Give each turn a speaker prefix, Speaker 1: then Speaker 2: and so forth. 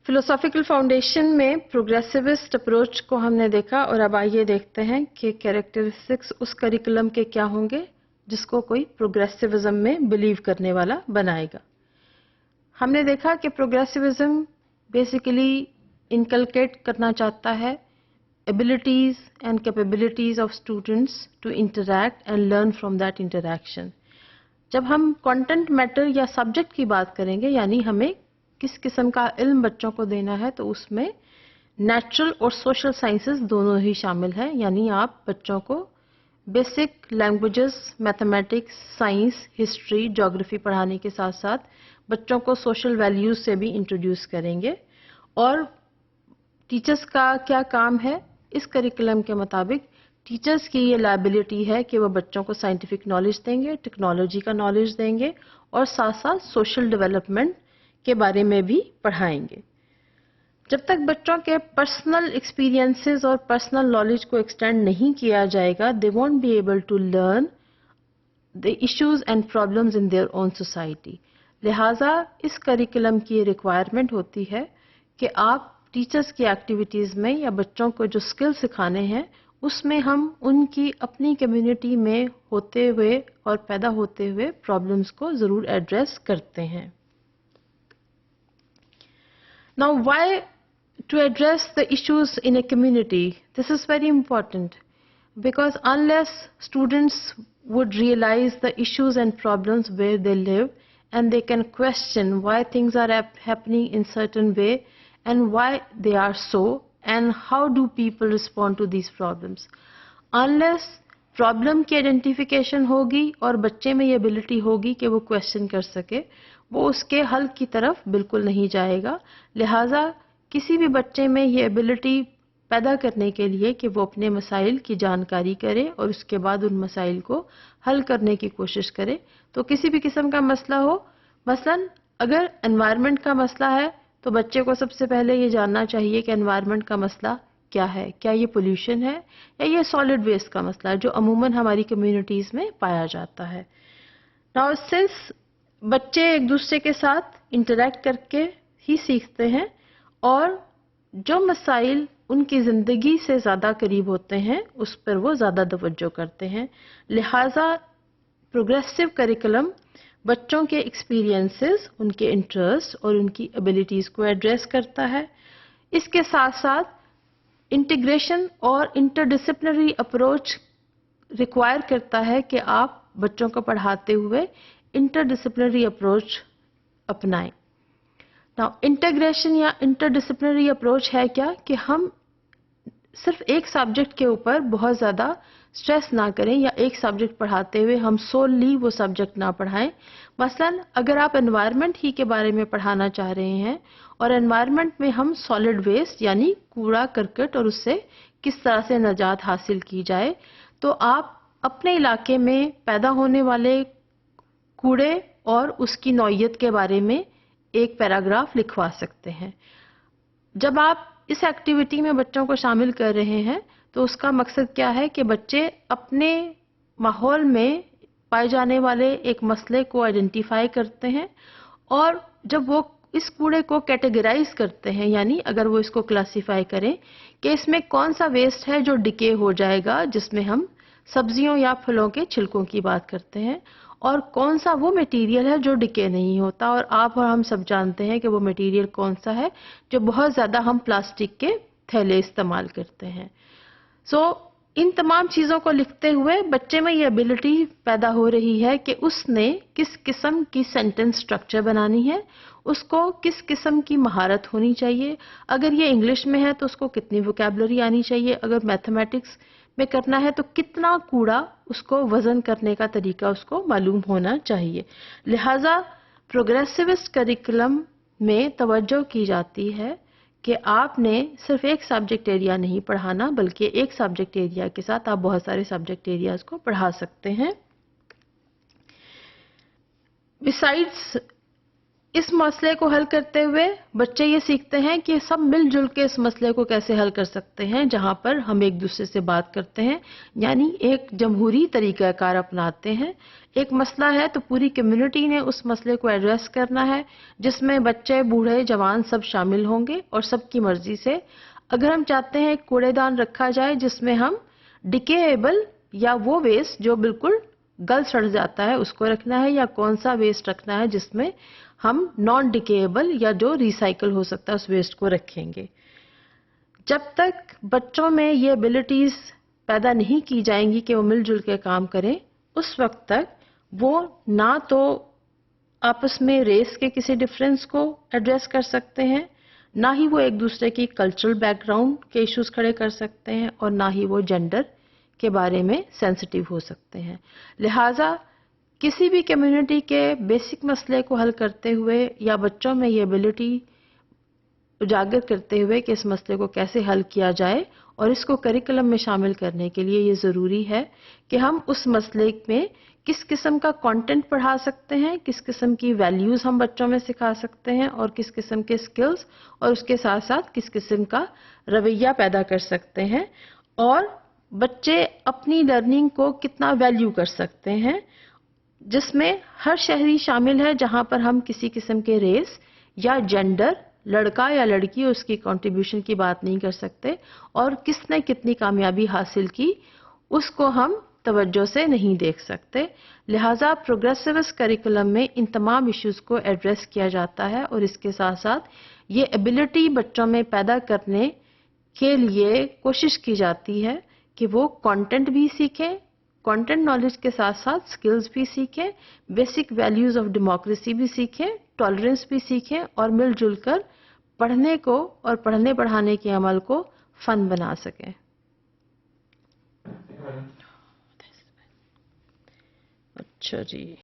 Speaker 1: Philosophical foundation में प्रोग्रेसिविस्ट approach को हमने देखा और अब आइए देखते हैं कि कैरेक्टरिस्टिक्स उस करिकुलम के क्या होंगे जिसको कोई प्रोग्रेसिविज्म में बिलीव करने वाला बनाएगा। हमने देखा कि प्रोग्रेसिविज्म बेसिकली इनकलकेट करना चाहता है abilities and capabilities of students to interact and learn from that interaction. जब हम कंटेंट मैटर या सब्जेक्ट की बात करेंगे, यानी हमें किस किस्म का इल्म बच्चों को देना है, तो उसमें नेचुरल और सोशल साइंसेस दोनों ही शामिल हैं। यानी आप बच्चों को basic languages, mathematics, science, history, geography पढ़ाने के साथ साथ बच्चों को सोशल वैल्यूज से भी इंट्रोड्यूस करेंगे। और टीचर्स का क्या काम है? इस करिकुलम के मुताबिक टीचर्स की ये लायबिलिटी है कि वो बच्चों को साइंटिफिक नॉलेज देंगे, टेक्नोलॉजी का नॉलेज देंगे और साथ साथ सोशल डेवलपमेंट के बारे में भी पढ़ाएंगे। जब तक बच्चों के पर्सनल एक्सपीरियंसेस और पर्सनल नॉलेज को एक्सटेंड नहीं किया जाएगा, they won't be able to learn the issues and problems in their own society. लिहाजा इस करिकुलम की रिक्वायरमेंट होती है कि आप टीचर्स की एक्टिविटीज में या बच्चों को जो स्किल सिखाने हैं उसमें हम उनकी अपनी कम्युनिटी में होते हुए और पैदा होते हुए प्रॉब्लम्स को जरूर एड्रेस करते हैं। Now, why to address the issues in a community? This is very important because unless students would realize the issues and problems where they live and they can question why things are happening in certain way and why they are so and how do people respond to these problems. Unless problem की identification होगी और बच्चे में ये ability होगी कि वो question कर सके, वो उसके हल की तरफ बिल्कुल नहीं जाएगा। लिहाजा किसी भी बच्चे में ये एबिलिटी पैदा करने के लिए कि वो अपने मसाइल की जानकारी करे और उसके बाद उन मसाइल को हल करने की कोशिश करे, तो किसी भी किस्म का मसला हो, मसलन अगर एनवायरनमेंट का मसला है तो बच्चे को सबसे पहले ये जानना चाहिए कि एनवायरनमेंट का मसला क्या है, क्या ये पोल्यूशन है या ये सॉलिड वेस्ट का मसला है जो अमूमन हमारी कम्युनिटीज में पाया जाता है। नाउ सिंस बच्चे एक दूसरे के साथ इंटरैक्ट करके ही सीखते हैं और जो मसाइल उनकी ज़िंदगी से ज़्यादा करीब होते हैं उस पर वो ज़्यादा तवज्जो करते हैं। लिहाजा प्रोग्रेसिव करिकुलम बच्चों के एक्सपीरियंसेस, उनके इंटरेस्ट और उनकी एबिलिटीज़ को एड्रेस करता है। इसके साथ साथ इंटीग्रेशन और इंटरडिसिप्लिनरी अप्रोच रिक्वायर करता है कि आप बच्चों को पढ़ाते हुए इंटरडिसिप्लिनरी अप्रोच अपनाएं। नाउ इंटीग्रेशन या इंटरडिसिप्लिनरी अप्रोच है क्या कि हम सिर्फ एक सब्जेक्ट के ऊपर बहुत ज़्यादा स्ट्रेस ना करें या एक सब्जेक्ट पढ़ाते हुए हम सोलली वो सब्जेक्ट ना पढ़ाएं। मसलन अगर आप एनवायरनमेंट ही के बारे में पढ़ाना चाह रहे हैं और एनवायरनमेंट में हम सॉलिड वेस्ट यानी कूड़ा करकट और उससे किस तरह से निजात हासिल की जाए, तो आप अपने इलाके में पैदा होने वाले कूड़े और उसकी नौइयत के बारे में एक पैराग्राफ लिखवा सकते हैं। जब आप इस एक्टिविटी में बच्चों को शामिल कर रहे हैं तो उसका मकसद क्या है कि बच्चे अपने माहौल में पाए जाने वाले एक मसले को आइडेंटिफाई करते हैं और जब वो इस कूड़े को कैटेगराइज करते हैं, यानी अगर वो इसको क्लासिफाई करें कि इसमें कौन सा वेस्ट है जो डिके हो जाएगा, जिसमें हम सब्जियों या फलों के छिलकों की बात करते हैं, और कौन सा वो मटेरियल है जो डिके नहीं होता, और आप और हम सब जानते हैं कि वो मटेरियल कौन सा है जो बहुत ज़्यादा हम प्लास्टिक के थैले इस्तेमाल करते हैं। इन तमाम चीज़ों को लिखते हुए बच्चे में ये एबिलिटी पैदा हो रही है कि उसने किस किस्म की सेंटेंस स्ट्रक्चर बनानी है, उसको किस किस्म की महारत होनी चाहिए। अगर ये इंग्लिश में है तो उसको कितनी वोकैबुलरी आनी चाहिए, अगर मैथमेटिक्स में करना है तो कितना कूड़ा उसको वजन करने का तरीका उसको मालूम होना चाहिए। लिहाजा प्रोग्रेसिविस्ट करिकुलम में तवज्जो की जाती है कि आपने सिर्फ एक सब्जेक्ट एरिया नहीं पढ़ाना, बल्कि एक सब्जेक्ट एरिया के साथ आप बहुत सारे सब्जेक्ट एरियाज को पढ़ा सकते हैं। बिसाइड्स اس مسئلے کو حل کرتے ہوئے بچے یہ سیکھتے ہیں کہ سب مل جل کے اس مسئلے کو کیسے حل کر سکتے ہیں، جہاں پر ہم ایک دوسرے سے بات کرتے ہیں، یعنی ایک جمہوری طریقہ کار اپناتے ہیں. ایک مسئلہ ہے تو پوری کمیونٹی نے اس مسئلے کو ایڈریس کرنا ہے، جس میں بچے، بوڑھے، جوان سب شامل ہوں گے اور سب کی مرضی سے. اگر ہم چاہتے ہیں ایک کوڑے دان رکھا جائے جس میں ہم ڈیکیبل یا وہ ویسٹ جو بالکل گل سڑ جاتا ہے اس کو رکھنا ہے، یا کون سا ویسٹ رکھنا ہے جس میں ہم نان ڈیکیبل یا جو ریسائیکل ہو سکتا ہے اس ویسٹ کو رکھیں گے. جب تک بچوں میں یہ ایبلٹیز پیدا نہیں کی جائیں گی کہ وہ مل جل کے کام کریں، اس وقت تک وہ نہ تو آپس میں ریس کے کسی ڈفرینس کو ایڈریس کر سکتے ہیں، نہ ہی وہ ایک دوسرے کی کلچرل بیک گراؤنڈ کے ایشوز کھڑے کر سکتے ہیں، اور نہ ہی وہ جینڈر کے بارے میں سینسٹیو ہو سکتے ہیں. لہٰذا کسی بھی کمیونٹی کے بیسک مسئلے کو حل کرتے ہوئے یا بچوں میں یہ ایبلٹی اجاگر کرتے ہوئے کہ اس مسئلے کو کیسے حل کیا جائے اور اس کو کریکولم میں شامل کرنے کے لیے یہ ضروری ہے کہ ہم اس مسئلے میں کس قسم کا کانٹینٹ پڑھا سکتے ہیں، کس قسم کی ویلیوز ہم بچوں میں سکھا سکتے ہیں، اور کس قسم کے سکلز، اور اس کے ساتھ ساتھ کس قسم کا رویہ پیدا کر سکتے ہیں، اور بچے اپنی لرننگ کو کتنا ویلیو کر سکتے ہیں، جس میں ہر شہری شامل ہے، جہاں پر ہم کسی قسم کے ریس یا جینڈر، لڑکا یا لڑکی، اس کی کنٹریبیوشن کی بات نہیں کر سکتے، اور کس نے کتنی کامیابی حاصل کی اس کو ہم توجہ سے نہیں دیکھ سکتے. لہٰذا پروگریسوس کریکولم میں ان تمام ایشوز کو ایڈریس کیا جاتا ہے، اور اس کے ساتھ ساتھ یہ ایبلٹی بچوں میں پیدا کرنے کے لیے کوشش کی جاتی ہے کہ وہ کانٹینٹ بھی سیکھیں، کانٹینٹ نالج کے ساتھ ساتھ سکلز بھی سیکھیں، بیسک ویلیوز آف ڈیموکریسی بھی سیکھیں، ٹالرنس بھی سیکھیں، اور مل جل کر پڑھنے کو اور پڑھنے پڑھانے کے عمل کو فن بنا سکیں. اچھا جی.